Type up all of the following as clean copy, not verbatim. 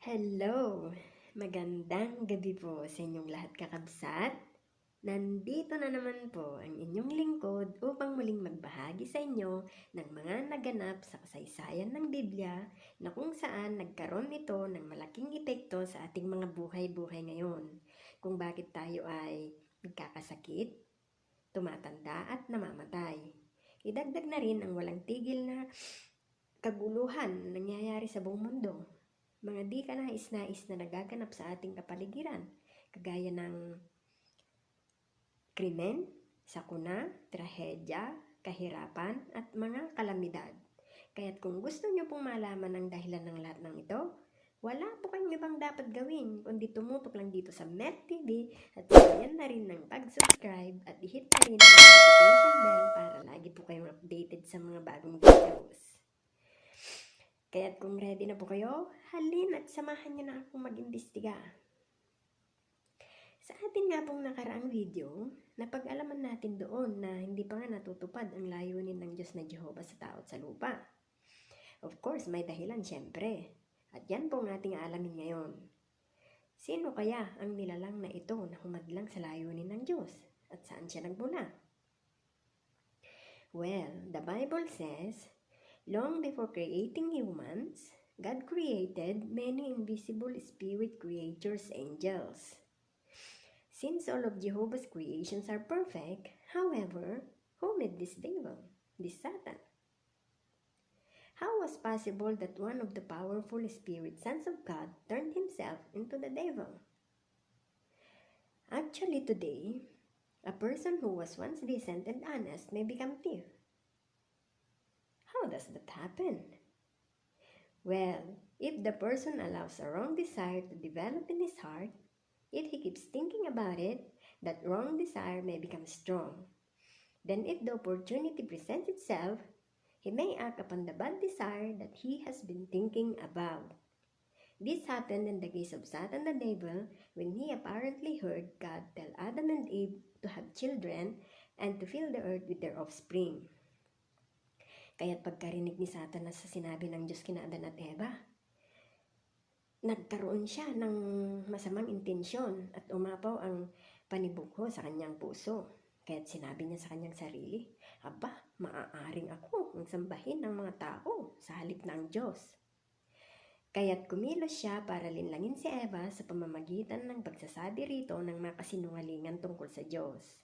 Hello! Magandang gabi po sa inyong lahat kakabsat. Nandito na naman po ang inyong lingkod upang muling magbahagi sa inyo ng mga naganap sa kasaysayan ng Biblia na kung saan nagkaroon ito ng malaking epekto sa ating mga buhay-buhay ngayon. Kung bakit tayo ay nagkakasakit, tumatanda at namamatay. Idagdag na rin ang walang tigil na kaguluhan na nangyayari sa buong mundo. Mga di ka nais-nais na nagaganap sa ating kapaligiran, kagaya ng krimen, sakuna, trahedya, kahirapan, at mga kalamidad. Kaya't kung gusto nyo pong malaman ang dahilan ng lahat ng ito, wala po kayong ibang dapat gawin kundi tumutok lang dito sa Met TV at sabayan na rin ng pag-subscribe at i-hit na rin ang notification bell para lagi po kayong updated sa mga bagong videos. Kaya't kung ready na po kayo, halin at samahan niyo na akong mag-imbestiga. Sa atin nga pong nakaraang video, napag-alaman natin doon na hindi pa nga natutupad ang layunin ng Diyos na Jehovah sa tao at sa lupa. Of course, may dahilan syempre. At yan po ang ating aalamin ngayon. Sino kaya ang nilalang na ito na humadlang sa layunin ng Diyos? At saan siya nagmula? Well, the Bible says, long before creating humans, God created many invisible spirit creatures, angels. Since all of Jehovah's creations are perfect, however, who made this devil, this Satan? How was possible that one of the powerful spirit sons of God turned himself into the devil? Actually today, a person who was once decent and honest may become thief. How does that happen? Well, if the person allows a wrong desire to develop in his heart, if he keeps thinking about it, that wrong desire may become strong. Then if the opportunity presents itself, he may act upon the bad desire that he has been thinking about. This happened in the case of Satan the devil when he apparently heard God tell Adam and Eve to have children and to fill the earth with their offspring. Kaya't pagkarinig ni Satanas sa sinabi ng Diyos kina Adan at Eva, nagkaroon siya ng masamang intensyon at umapaw ang panibugho sa kanyang puso. Kaya't sinabi niya sa kanyang sarili, aba, maaaring ako ang sambahin ng mga tao sa halip ng Diyos. Kaya't kumilos siya para linlangin si Eva sa pamamagitan ng pagsasabi rito ng makasinungalingan tungkol sa Diyos.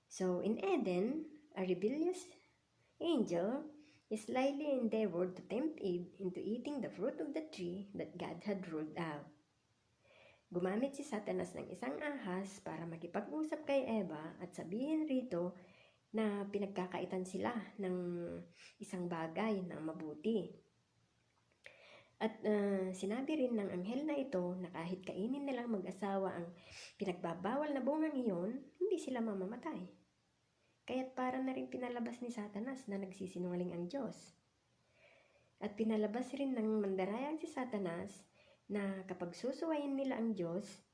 So in Eden, a rebellious angel slyly endeavored to tempt Eve into eating the fruit of the tree that God had ruled out. Gumamit si Satanas ng isang ahas para makipag-usap kay Eva at sabihin rito na pinagkakaitan sila ng isang bagay na mabuti. At sinabi rin ng anghel na ito na kahit kainin nilang mag-asawa ang pinagbabawal na bungang iyon, hindi sila mamamatay. Kaya't para na rin pinalabas ni Satanas na nagsisinungaling ang Diyos. At pinalabas rin ng mandarayang si Satanas na kapag susuwayin nila ang Diyos,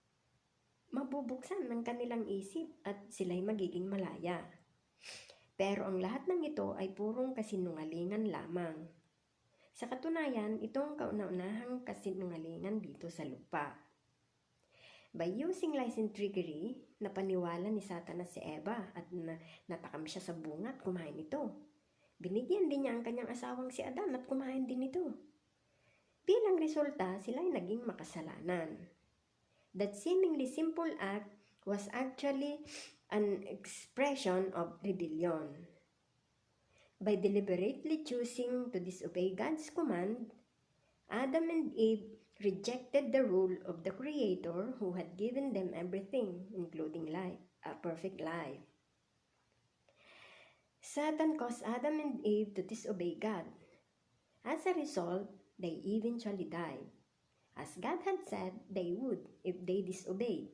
mabubuksan ng kanilang isip at sila'y magiging malaya. Pero ang lahat ng ito ay purong kasinungalingan lamang. Sa katunayan, itong kauna-unahang kasinungalingan dito sa lupa. By using lies and trickery, napaniwala ni Satanas si Eva at natakam siya sa bunga at kumain ito. Binigyan din niya ang kanyang asawang si Adan at kumain din ito. Bilang resulta, sila ay naging makasalanan. That seemingly simple act was actually an expression of rebellion. By deliberately choosing to disobey God's command, Adam and Eve rejected the rule of the Creator who had given them everything, including life, a perfect life. Satan caused Adam and Eve to disobey God. As a result, they eventually died, as God had said they would if they disobeyed.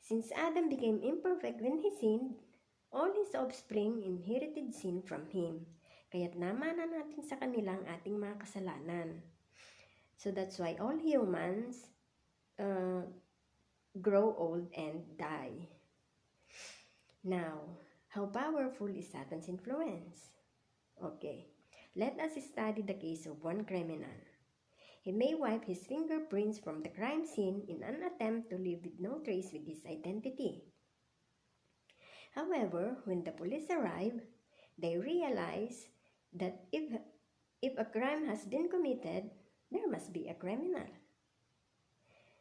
Since Adam became imperfect when he sinned, all his offspring inherited sin from him. Kaya't namana natin sa kanilang ating mga kasalanan. So that's why all humans grow old and die. Now, how powerful is Satan's influence? Okay, let us study the case of one criminal. He may wipe his fingerprints from the crime scene in an attempt to leave with no trace with his identity. However, when the police arrive, they realize that if a crime has been committed, there must be a criminal.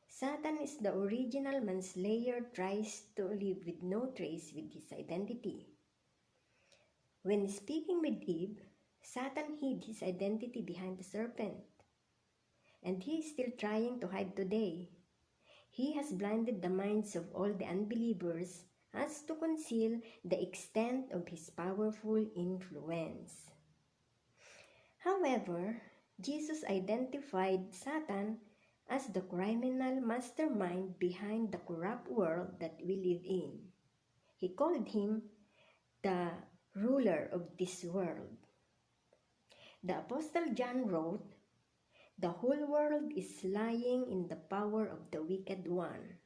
Satan is the original manslayer, tries to leave with no trace with his identity. When speaking with Eve, Satan hid his identity behind the serpent. And he is still trying to hide today. He has blinded the minds of all the unbelievers as to conceal the extent of his powerful influence. However, Jesus identified Satan as the criminal mastermind behind the corrupt world that we live in. He called him the ruler of this world. The Apostle John wrote, "The whole world is lying in the power of the wicked one."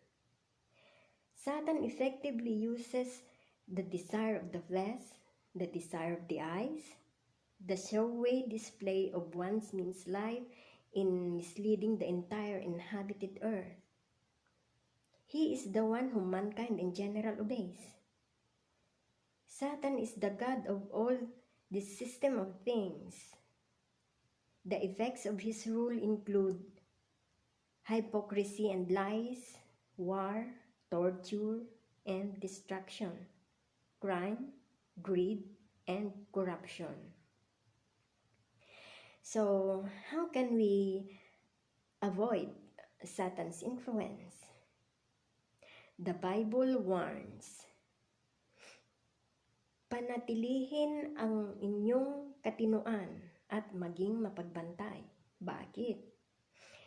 Satan effectively uses the desire of the flesh, the desire of the eyes, the showy display of one's means life in misleading the entire inhabited earth. He is the one whom mankind in general obeys. Satan is the god of all this system of things. The effects of his rule include hypocrisy and lies, war, torture, and destruction, crime, greed, and corruption. So, how can we avoid Satan's influence? The Bible warns, panatilihin ang inyong katinoan at maging mapagbantay. Bakit?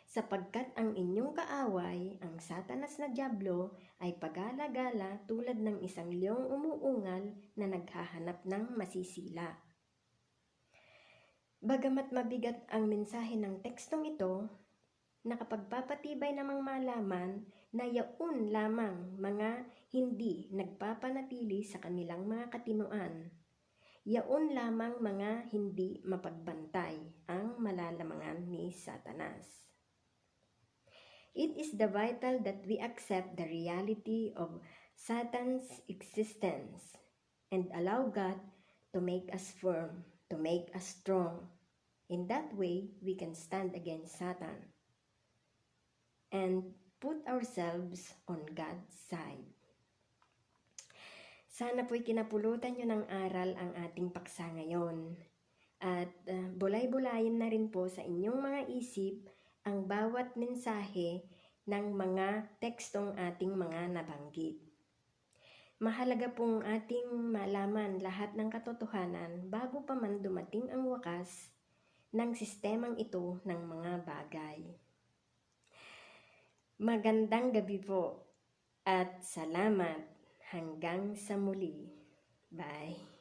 Sapagkat ang inyong kaaway, ang Satanas na dyablo, ay pagala-gala tulad ng isang leong umuungal na naghahanap ng masisila. Bagamat mabigat ang mensahe ng tekstong ito, nakapagpapatibay namang malaman na yaon lamang mga hindi nagpapanatili sa kanilang mga katinoan. Yaon lamang mga hindi mapagbantay ang malalamangan ni Satanas. It is the vital that we accept the reality of Satan's existence and allow God to make us firm, to make us strong. In that way, we can stand against Satan and put ourselves on God's side. Sana po'y kinapulutan nyo ng aral ang ating paksa ngayon. At bulay-bulayin na rin po sa inyong mga isip ang bawat mensahe ng mga tekstong ating mga nabanggit. Mahalaga pong ating malaman lahat ng katotohanan bago pa man dumating ang wakas ng sistemang ito ng mga bagay. Magandang gabi po at salamat hanggang sa muli. Bye!